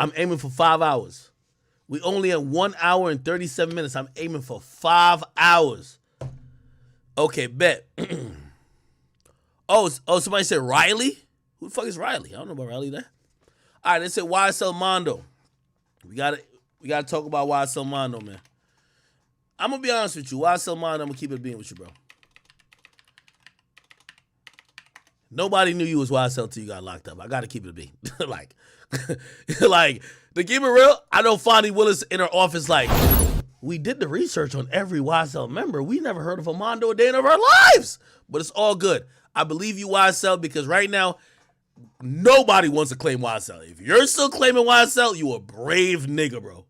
I'm aiming for 5 hours. We only at 1 hour and 37 minutes. I'm aiming for 5 hours. Okay, bet. Oh, somebody said Riley? Who the fuck is Riley? I don't know about Riley there. All right, they said YSL Mondo. We gotta talk about YSL Mondo, man. I'm gonna be honest with you. YSL Mondo, I'm gonna keep it being with you, bro. Nobody knew you was YSL till you got locked up. I gotta keep it a being. like, to keep it real, I know Fonnie Willis in her office like, we did the research on every YSL member. We never heard of a Mondo a day in our lives. But it's all good. I believe you, YSL, because right now, nobody wants to claim YSL. If you're still claiming YSL, you a brave nigga, bro.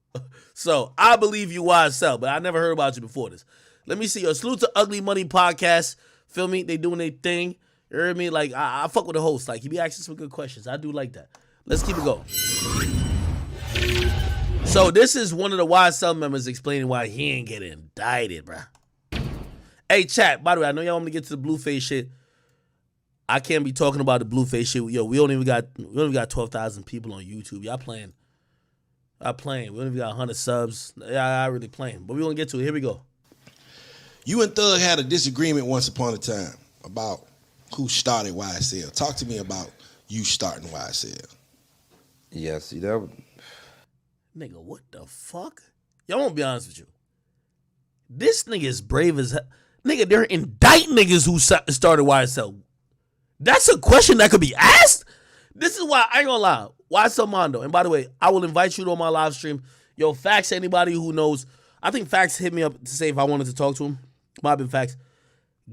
So I believe you, YSL, but I never heard about you before this. Let me see. A salute to Ugly Money Podcast. Feel me? They doing their thing. You heard me? Like, I fuck with the host. Like, he be asking some good questions. I do like that. Let's keep it going. So this is one of the YSL members explaining why he ain't getting indicted, bro. Hey, chat. By the way, I know y'all want me to get to the Blueface shit. I can't be talking about the Blueface shit. Yo, we only got 12,000 people on YouTube. Y'all playing. I'm playing. We only got 100 subs. Yeah, I really playing. But we gonna get to it. Here we go. You and Thug had a disagreement once upon a time about who started YSL. Talk to me about you starting YSL. Yeah, see that would... Nigga, what the fuck? Y'all won't be honest with you. This nigga is brave as hell. Nigga, they're indicting niggas who started YSL. That's a question that could be asked? This is why I ain't gonna lie. YSL Mondo. And by the way, I will invite you to my live stream. Yo, Facts, anybody who knows. I think Facts hit me up to say if I wanted to talk to him. Might have been Facts.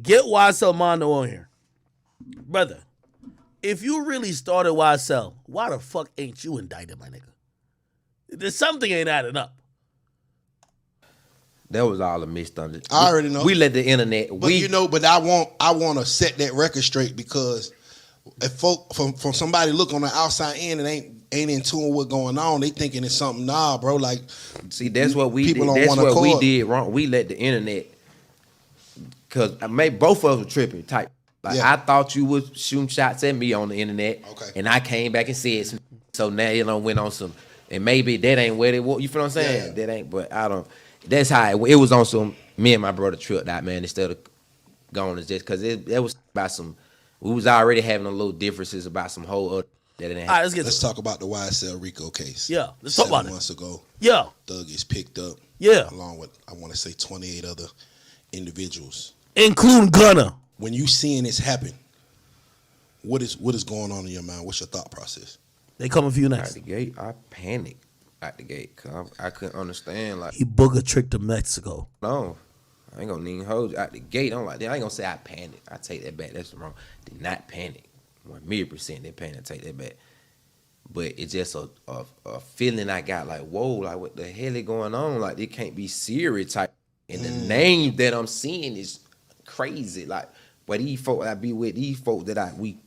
Get YSL Mondo on here. Brother, if you really started YSL, why the fuck ain't you indicted, my nigga? There's something ain't adding up. That was all a misunderstanding. I already know. We let the internet. But I want to set that record straight because if folk from somebody look on the outside end and ain't in tune with what's going on, they thinking it's something. Nah, bro. Like, see, that's what we people did. That's what we did wrong. We let the internet, because maybe both of us were tripping. Type. Like, yeah. I thought you was shooting shots at me on the internet, okay, and I came back and said some. So now you know went on some, and maybe that ain't where they. You feel what I'm saying? Yeah. That ain't. But I don't. That's how it was on some. Me and my brother tripped out, man. Instead of going to just because it was about some. We was already having a little differences about some whole other that didn't happen. All right, let's talk about the YSL Rico case. Yeah, let's talk about it. 7 months ago. Yeah. Thug is picked up. Yeah. Along with, I want to say, 28 other individuals. Including Gunna. When you seeing this happen, what is going on in your mind? What's your thought process? They coming for you Out next. the gate, I panicked out the gate because I couldn't understand. Like, He booked a trip to Mexico. no, I ain't gonna even hold you out the gate. I'm like, I ain't gonna say I panicked. I take that back. That's wrong. Did not panic. 1,000,000% they panic. I take that back. But it's just a feeling I got like, whoa, like what the hell is going on? Like it can't be serious type. And the name that I'm seeing is crazy. Like, but these folk I be with, these folk that we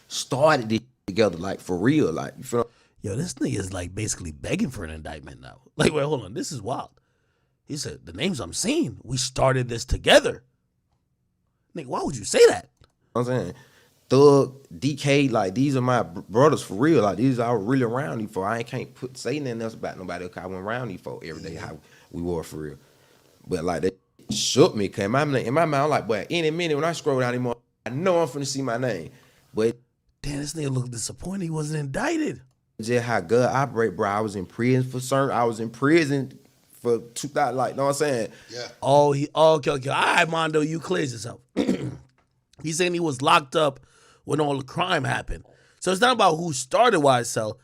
started this together, like for real. Like, you feel? Yo, this nigga is like basically begging for an indictment now. Like, wait, hold on. This is wild. He said, the names I'm seeing, we started this together. Nigga, why would you say that? I'm saying, Thug, DK, like these are my brothers for real. Like these are really around these folks. I can't say nothing else about nobody because I went around these folks every day how we were for real. But like that shook me. Cause in my mind, I'm like, boy, any minute when I scroll down anymore, I know I'm finna see my name. But damn, this nigga looked disappointed he wasn't indicted. Just how God operate, bro. I was in prison for certain. I was in prison for 2000. Like, know what I'm saying? Yeah. Oh, okay. All right, Mondo, you clears yourself. He's saying he was locked up when all the crime happened. So it's not about who started YSL.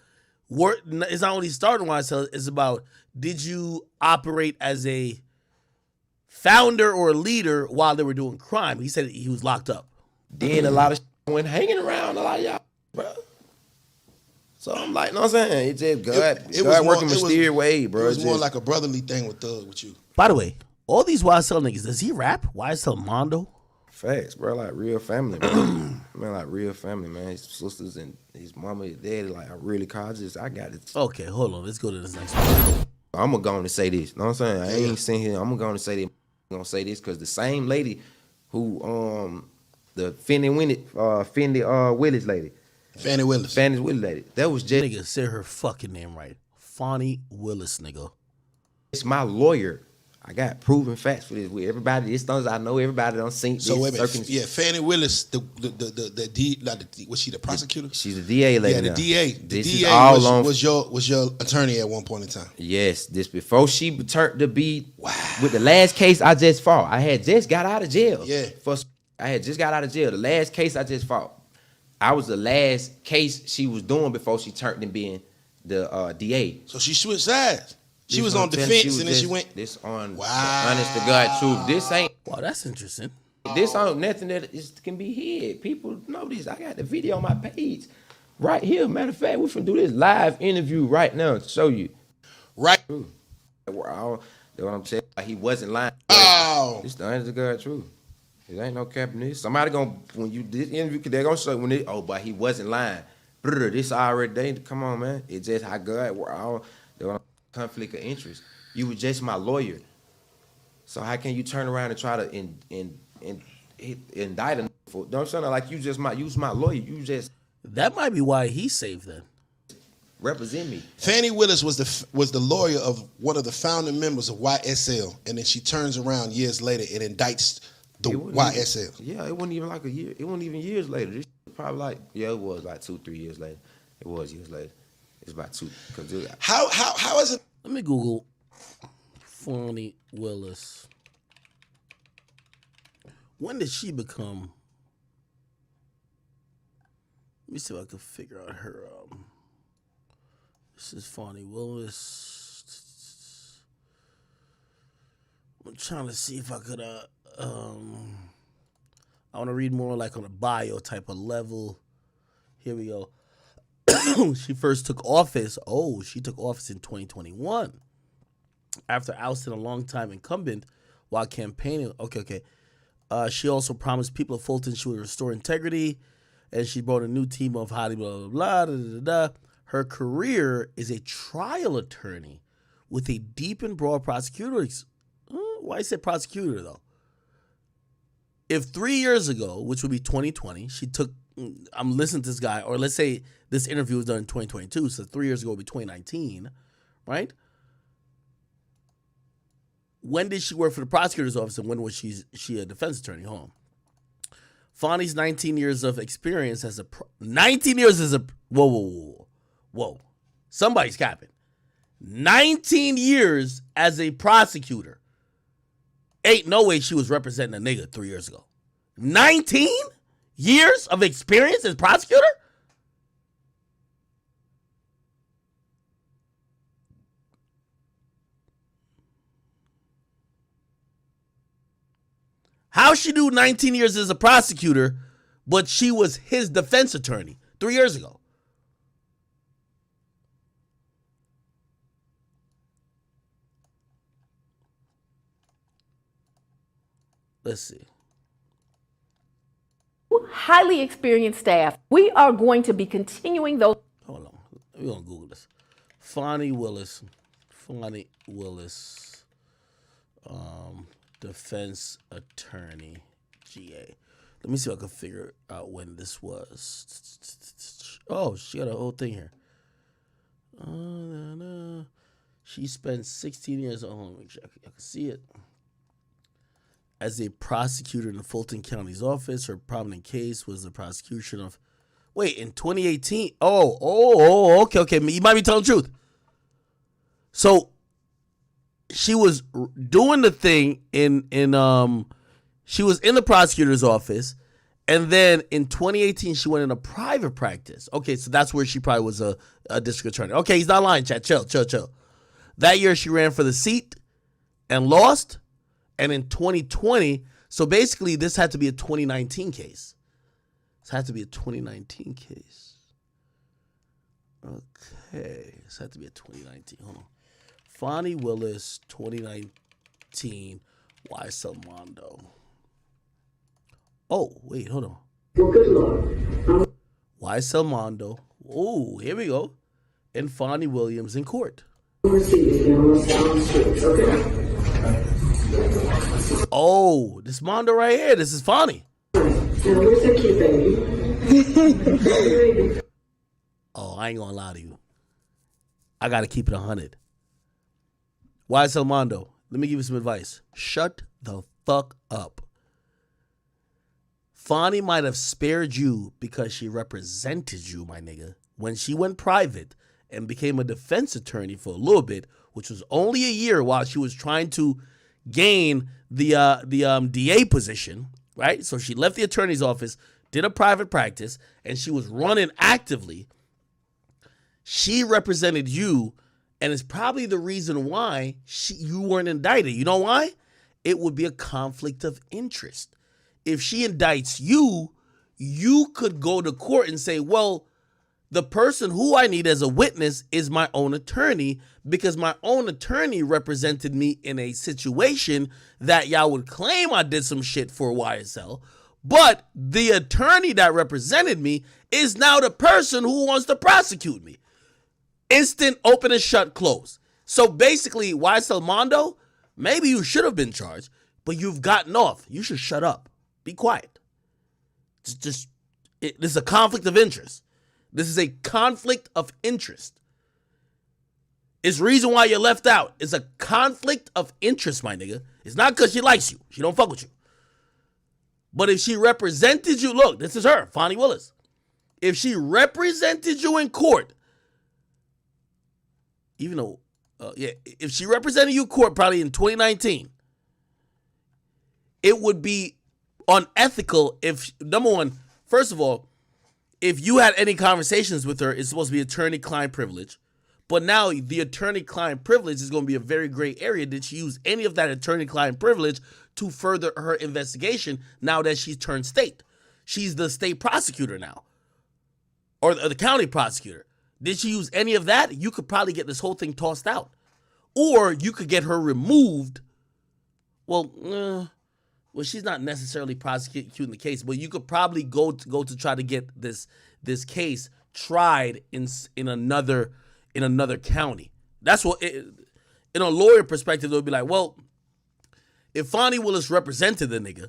It's not only starting YSL. It's about, did you operate as a founder or a leader while they were doing crime? He said he was locked up. Then a lot of went hanging around a lot of y'all, bro. So I'm like, know what I'm saying? It's just God, It God was working more- it was- mysterious way, bro. It was It's more just- like a brotherly thing with Thug with you. By the way, all these YSL niggas, does he rap? YSL Mondo? facts, bro. Like real family, man. Man, like real family, man. His sisters and his mama, his daddy, like I really call I got it. Okay, hold on. Let's go to this next one. I'm gonna go on and say this. Know what I'm saying? I ain't sitting here. I'm gonna go on and say this. I'm gonna say this because the same lady who the Fendi Willis lady. Fannie Willis. Fannie Willis lady. That was just Nigga, say her fucking name right. Fonnie Willis, nigga. It's my lawyer. I got proven facts for this. With everybody, this things I know. Everybody don't seen. So wait a minute. Yeah, Fannie Willis, was she the prosecutor? She's the DA lady. Yeah, the now. DA. The This DA is all was your attorney at one point in time. Yes, this before she turned to be. Wow. With the last case I just fought, I had just got out of jail. Yeah. I had just got out of jail. The last case I just fought, I was the last case she was doing before she turned to being the DA. So she switched sides. She was on defense, and then she went. This on Wow. honest to God truth. This ain't. Wow, that's interesting. This ain't nothing that can be hid. People know this. I got the video on my page right here. Matter of fact, we're finna do this live interview right now to show you. Right. That's what I'm saying. He wasn't lying. Oh. It's the honest to God truth. It ain't no cap in this. Somebody when you this interview, they gonna show when but he wasn't lying. Brr, this already they come on, man. It's just how God conflict of interest. You were just my lawyer. So how can you turn around and try to indict him for don't sound like you was my lawyer. You just That might be why he's safe then. represent me. Fannie Willis was the lawyer of one of the founding members of YSL, and then she turns around years later and indicts the YSL. It wasn't even like a year. It wasn't even years later. This probably it was like 2-3 years later. It was years later. It's about 2. How is it? Let me Google Fonnie Willis. When did she become? Let me see if I can figure out her. This is Fonnie Willis. I'm trying to see if I could. I want to read more like on a bio type of level. Here we go. She first took office. She took office in 2021 after ousting a longtime incumbent while campaigning. Okay. She also promised people of Fulton she would restore integrity, and she brought a new team of blah, blah, blah, da, da, da. Her career is a trial attorney with a deep and broad prosecutor. Why I said prosecutor, though? If 3 years ago, which would be 2020, I'm listening to this guy, or let's say this interview was done in 2022, so 3 years ago would be 2019, right? When did she work for the prosecutor's office, and when was she a defense attorney? Hold on. Fonnie's 19 years of experience as 19 years as a whoa. Somebody's capping. 19 years as a prosecutor. Ain't no way she was representing a nigga 3 years ago. 19 years of experience as prosecutor? How she do 19 years as a prosecutor, but she was his defense attorney 3 years ago? Let's see. Highly experienced staff. We are going to be continuing those. Hold on. We're going to Google this. Fonnie Willis. Defense attorney, GA. Let me see if I can figure out when this was. Oh, she got a whole thing here. She spent 16 years. Hold on, make sure I can see it. As a prosecutor in the Fulton County's office, her prominent case was the prosecution of. Wait, in 2018. Okay. You might be telling the truth. So she was doing the thing she was in the prosecutor's office, and then in 2018 she went into private practice. Okay, so that's where she probably was a district attorney. Okay, he's not lying, chat. Chill. That year she ran for the seat and lost, and in 2020, so basically this had to be a 2019 case. This had to be a 2019 case. Okay, this had to be a 2019. Hold on. Fonnie Willis, 2019, YSL Mondo. Oh, wait, hold on. Well, good Lord. YSL Mondo. Oh, here we go. And Fonnie Williams in court. Oh, this Mondo right here. This is Fonnie. Now, where's that kid, baby? Oh, I ain't gonna lie to you. I got to keep it 100. YSL Mondo, let me give you some advice. Shut the fuck up. Fonnie might have spared you because she represented you, my nigga. When she went private and became a defense attorney for a little bit, which was only a year while she was trying to gain the DA position, right? So she left the attorney's office, did a private practice, and she was running actively. She represented you, and it's probably the reason why you weren't indicted. You know why? It would be a conflict of interest. If she indicts you, you could go to court and say, well, the person who I need as a witness is my own attorney, because my own attorney represented me in a situation that y'all would claim I did some shit for YSL, but the attorney that represented me is now the person who wants to prosecute me. Instant open and shut close. So basically, YSL Mondo, maybe you should have been charged, but you've gotten off. You should shut up. Be quiet. This is a conflict of interest. This is a conflict of interest. It's reason why you're left out. It's a conflict of interest, my nigga. It's not because she likes you. She don't fuck with you. But if she represented you, look, this is her, Fonnie Willis. If she represented you in court, even though, if she represented you in court probably in 2019, it would be unethical if, number one, first of all, if you had any conversations with her, it's supposed to be attorney-client privilege. But now the attorney-client privilege is going to be a very gray area. Did she use any of that attorney-client privilege to further her investigation now that she's turned state? She's the state prosecutor now, or the county prosecutor. Did she use any of that? You could probably get this whole thing tossed out. Or you could get her removed. Well, she's not necessarily prosecuting the case, but you could probably go to try to get this case tried in another county. That's what, in a lawyer perspective, they'll be like, well, if Fonnie Willis represented the nigga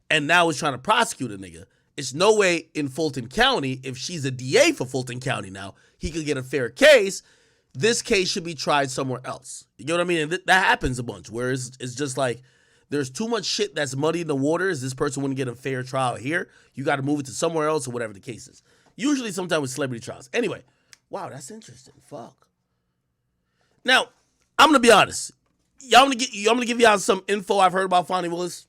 and now is trying to prosecute a nigga, it's no way in Fulton County, if she's a DA for Fulton County now, he could get a fair case. This case should be tried somewhere else. You know what I mean? And that happens a bunch, where it's just like, there's too much shit that's muddy in the waters. This person wouldn't get a fair trial here. You got to move it to somewhere else, or whatever the case is. Usually sometimes with celebrity trials. Anyway, wow, that's interesting. Fuck. Now, I'm going to be honest. I'm gonna give y'all some info I've heard about Fonnie Willis.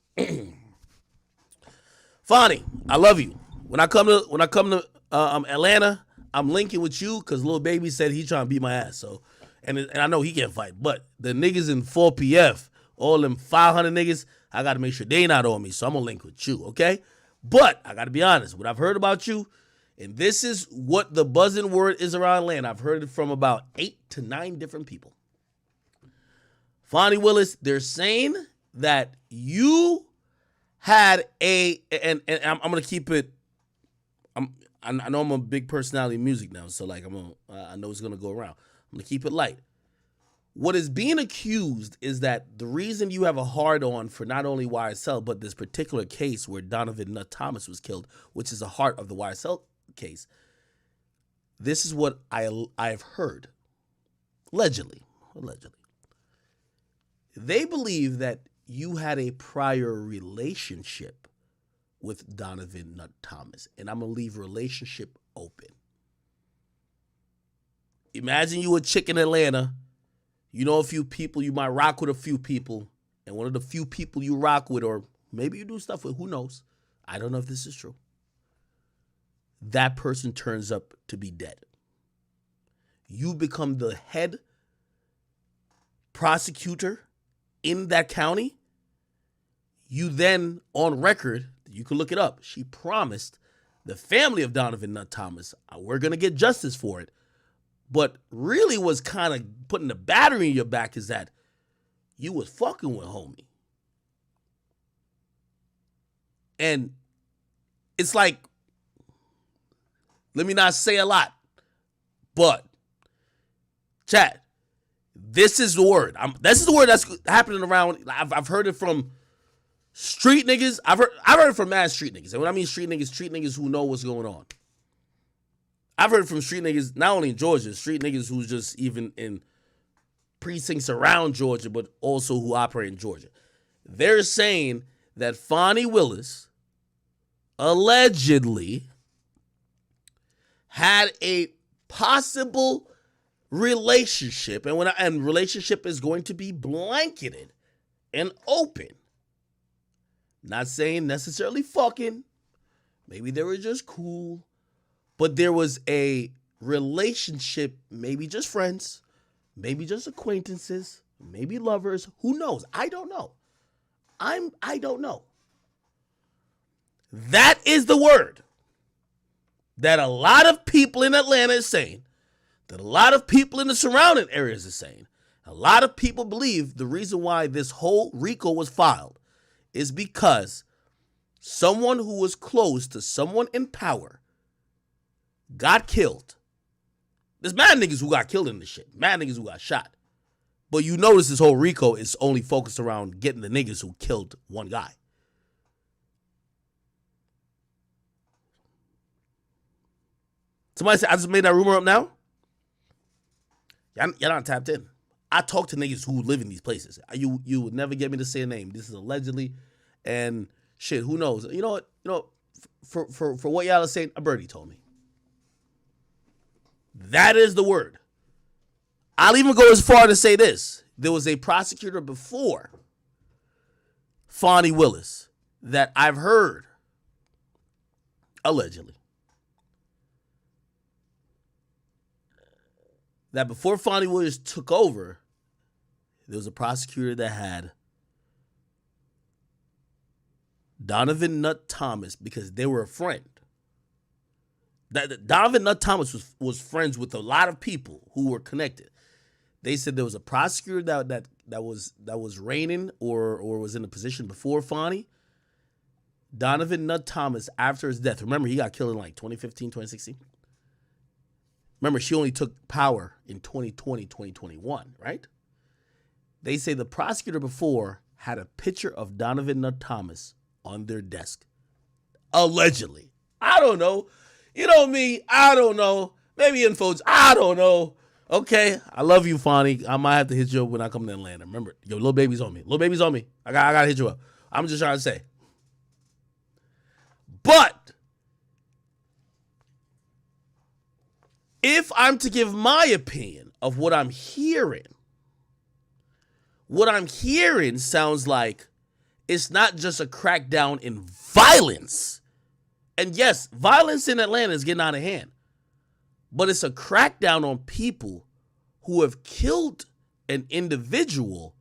Fonnie, I love you. When I come to Atlanta, I'm linking with you because Lil Baby said he trying to beat my ass. So, and I know he can't fight, but the niggas in 4PF, all them 500 niggas, I got to make sure they not on me. So I'm gonna link with you, okay? But I got to be honest. What I've heard about you, and this is what the buzzing word is around Atlanta. I've heard it from about 8 to 9 different people. Fonnie Willis, they're saying that you had and I'm gonna keep it. I know I'm a big personality in music now, so like I know it's gonna go around. I'm gonna keep it light. What is being accused is that the reason you have a hard-on for not only YSL, but this particular case where Donovan Nut Thomas was killed, which is the heart of the YSL case. This is what I've heard, allegedly. They believe that you had a prior relationship with Donovan Nut Thomas, and I'm gonna leave relationship open. Imagine you a chick in Atlanta, you know a few people, you might rock with a few people, and one of the few people you rock with, or maybe you do stuff with, who knows? I don't know if this is true. That person turns up to be dead. You become the head prosecutor in that county. You then, on record, you can look it up, she promised the family of Donovan Nut Thomas, we're going to get justice for it. But really was kind of putting the battery in your back is that you was fucking with homie. And it's like, let me not say a lot, but chat, this is the word. This is the word that's happening around. I've heard it from street niggas. I've heard it from mad street niggas. And when I mean street niggas who know what's going on. I've heard from street niggas, not only in Georgia, street niggas who's just even in precincts around Georgia, but also who operate in Georgia. They're saying that Fonnie Willis allegedly had a possible relationship, and relationship is going to be blanketed and open. Not saying necessarily fucking. Maybe they were just cool. But there was a relationship, maybe just friends, maybe just acquaintances, maybe lovers. Who knows? I don't know. I don't know. That is the word that a lot of people in Atlanta is saying, that a lot of people in the surrounding areas are saying. A lot of people believe the reason why this whole RICO was filed is because someone who was close to someone in power got killed. There's mad niggas who got killed in this shit. Mad niggas who got shot. But you notice this whole RICO is only focused around getting the niggas who killed one guy. Somebody said, I just made that rumor up now? Y'all not tapped in. I talk to niggas who live in these places. You would never get me to say a name. This is allegedly. And shit, who knows? You know what? For what y'all are saying, a birdie told me. That is the word. I'll even go as far to say this. There was a prosecutor before Fonnie Willis that I've heard, allegedly, that before Fonnie Willis took over, there was a prosecutor that had Donovan Nut Thomas because they were a friend. That Donovan Nut Thomas was friends with a lot of people who were connected. They said there was a prosecutor that was reigning or was in a position before Fonnie. Donovan Nut Thomas, after his death, remember he got killed in like 2015, 2016. Remember, she only took power in 2020, 2021, right? They say the prosecutor before had a picture of Donovan Nut Thomas on their desk. Allegedly. I don't know. You know me, I don't know. Maybe info, I don't know. Okay, I love you, Fonnie. I might have to hit you up when I come to Atlanta. Remember, yo, Lil Baby's on me. Lil Baby's on me. I gotta hit you up. I'm just trying to say. But if I'm to give my opinion of what I'm hearing sounds like it's not just a crackdown in violence. And yes, violence in Atlanta is getting out of hand. But it's a crackdown on people who have killed an individual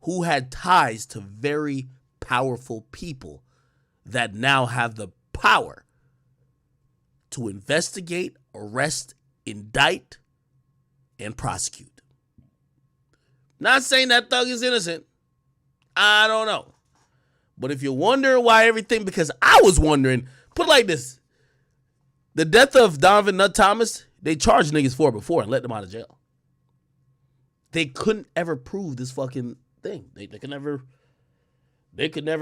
who had ties to very powerful people that now have the power to investigate, arrest, indict, and prosecute. Not saying that thug is innocent. I don't know. But if you're wondering why everything, because I was wondering, put it like this. The death of Donovan Nut Thomas, they charged niggas for it before and let them out of jail. They couldn't ever prove this fucking thing. They could never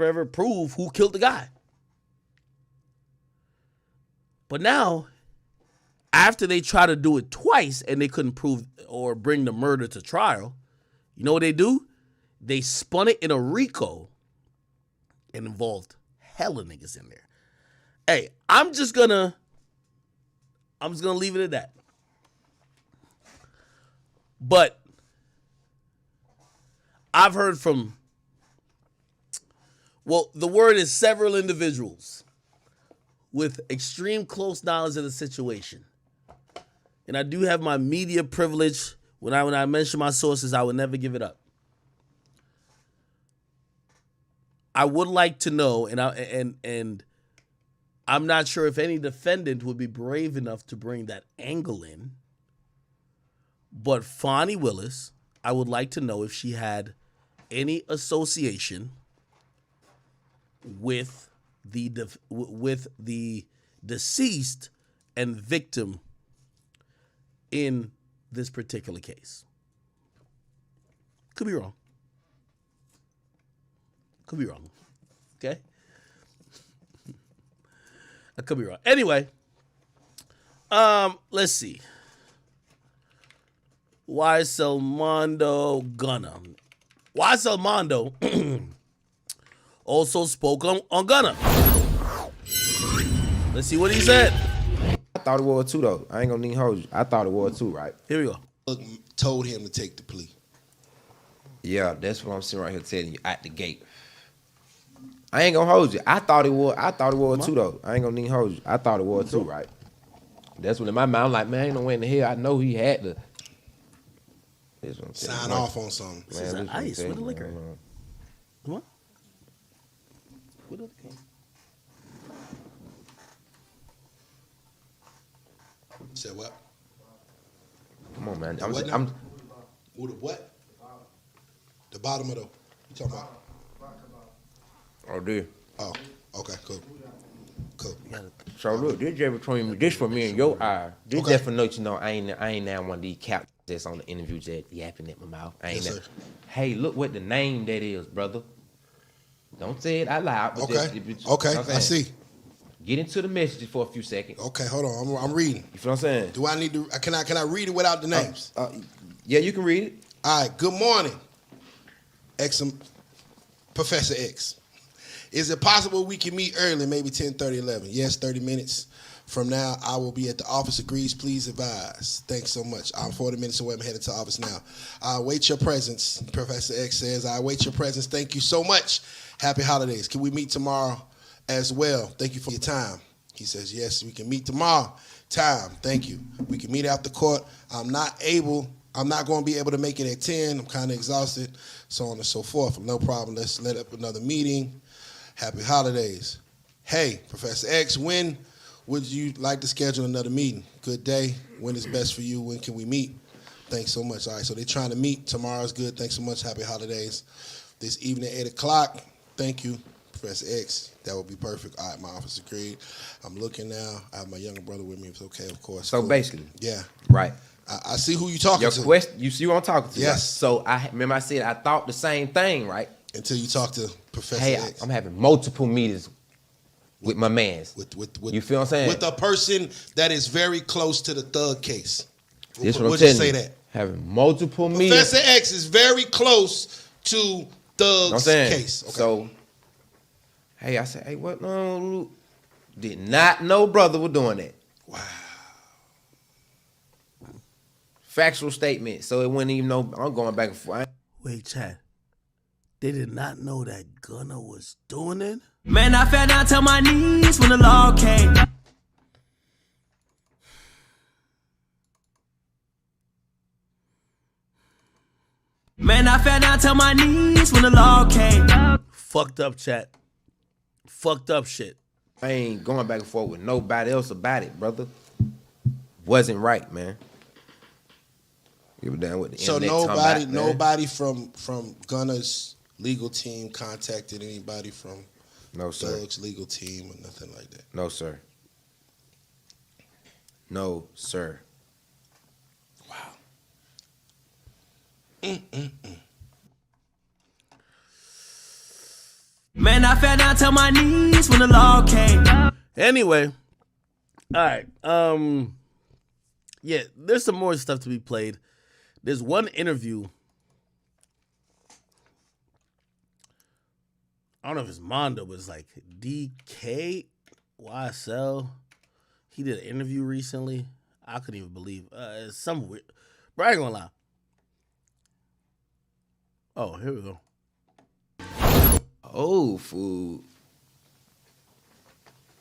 ever prove who killed the guy. But now, after they try to do it twice and they couldn't prove or bring the murder to trial, you know what they do? They spun it in a RICO and involved hella niggas in there. Hey, I'm just gonna leave it at that. But I've heard from, well, the word is several individuals with extreme close knowledge of the situation. And I do have my media privilege. When I mention my sources, I would never give it up. I would like to know, and I'm not sure if any defendant would be brave enough to bring that angle in. But Fonnie Willis, I would like to know if she had any association with the deceased and victim in this particular case. Could be wrong. Could be wrong. Okay? I could be wrong. Anyway, Let's see. YSL Mondo Gunna. YSL Mondo also spoke on Gunna. Let's see what he said. I thought it was too, though. I ain't gonna need hold you. I thought it was too, right? Here we go. Told him to take the plea. Yeah, that's what I'm sitting right here telling you at the gate. I ain't gonna hold you. I thought it was too, though. I ain't gonna need hold you. I thought it was too, right? That's what in my mind I'm like, man, ain't no way in the hell. I know he had to. Sign off on something. This is an ice with a liquor. Come on. What other game? Said what? Come on, man. What now? With the what? The bottom of the. You talking about? Oh, dude. Oh, okay, cool. Cool. So look, this just between me. This for me and your eye. This Okay. just for note, you know, I ain't now one of these caps that's on the interview just yapping at my mouth. I ain't Yes, that. sir. Hey, look what the name that is, brother. Don't say it out loud. But Okay. just, you know Okay, what I'm I saying? see. Get into the messages for a few seconds. Okay, hold on. I'm reading. You feel what I'm saying? Do I need to? Can I read it without the names? Yeah, you can read it. All right. Good morning, Professor X. Is it possible we can meet early, maybe 10:30, 11? Yes, 30 minutes from now. I will be at the office. Agrees. Please advise. Thanks so much. I'm 40 minutes away. I'm headed to the office now. I await your presence. Professor X says, I await your presence. Thank you so much. Happy holidays. Can we meet tomorrow as well? Thank you for your time. He says, yes, we can meet tomorrow. Time. Thank you. We can meet after court. I'm not going to be able to make it at 10. I'm kind of exhausted, so on and so forth. No problem. Let's let up another meeting. Happy holidays. Hey, Professor X, when would you like to schedule another meeting? Good day. When is best for you? When can we meet? Thanks so much. All right, so they're trying to meet. Tomorrow's good. Thanks so much. Happy holidays. This evening at 8 o'clock. Thank you, Professor X. That would be perfect. All right, my office agreed. I'm looking now. I have my younger brother with me. It's okay, of course. So Cool. basically, Yeah. right. I see who you're talking Your to. question, you see what I'm talking to? Yes. Right? So I remember I said I thought the same thing, right? Until you talk to Professor Hey, X. I'm having multiple meetings with my mans. With You feel what I'm saying? With a person that is very close to the thug case. This what I'm Would you telling say you. that? Having multiple meetings. Professor X is very close to You know what I'm Thug's saying? case. Okay. So, hey, I said, hey, what? No, did not know brother was doing that. Wow. Factual statement. So it wouldn't even know. I'm going back and forth. Wait, Chad. They did not know that Gunna was doing it? Man, I fell down to my knees when the law came. Man, I fell down to my knees when the law came. Fucked up, chat. Fucked up shit. I ain't going back and forth with nobody else about it, brother. Wasn't right, man. You were down with the So internet talking about, man. nobody from Gunna's legal team contacted anybody from No, sir. Thug's legal team or nothing like that. No, sir. No, sir. Man, I fell down to my knees when the law came. Anyway. Alright. Yeah, there's some more stuff to be played. There's one interview. I don't know if it's Mondo, but it's like DK YSL. He did an interview recently. I couldn't even believe. It's some weird. But I ain't gonna lie. Oh, here we go. Oh, food.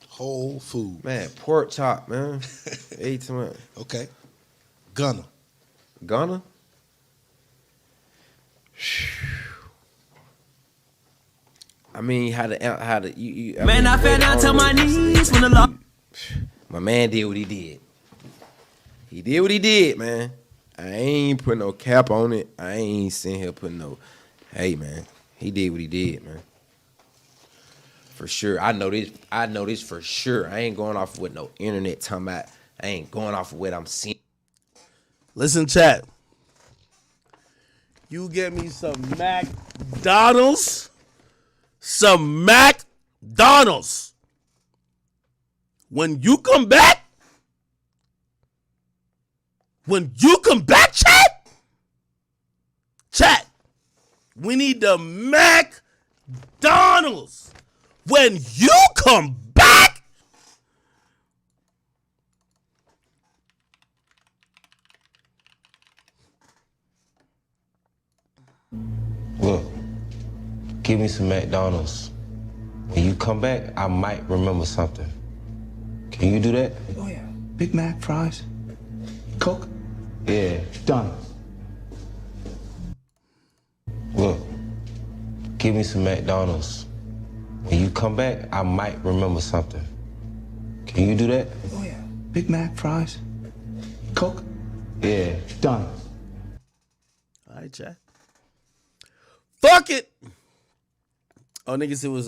Whole food. Man, pork chop, man. Ate too much. Okay. Gunna. Gunna? I mean, how to you Man, I fell down to my knees when the law. My man did what he did. He did what he did, man. I ain't put no cap on it. I ain't sitting here putting no. Hey, man, he did what he did, man. For sure, I know this. I know this for sure. I ain't going off with no internet talking about. I ain't going off of what I'm seeing. Listen, chat. You get me some McDonald's. Some McDonald's. When you come back, When you come back, chat. Chat. We need the McDonald's. When you come back. Look, give me some McDonald's. When you come back, I might remember something. Can you do that? Oh, yeah. Big Mac, fries, Coke. Yeah. Done. Look, give me some McDonald's. When you come back, I might remember something. Can you do that? Oh, yeah. Big Mac, fries, Coke. Yeah. Done. All right, chat. Fuck it. Oh, niggas, it was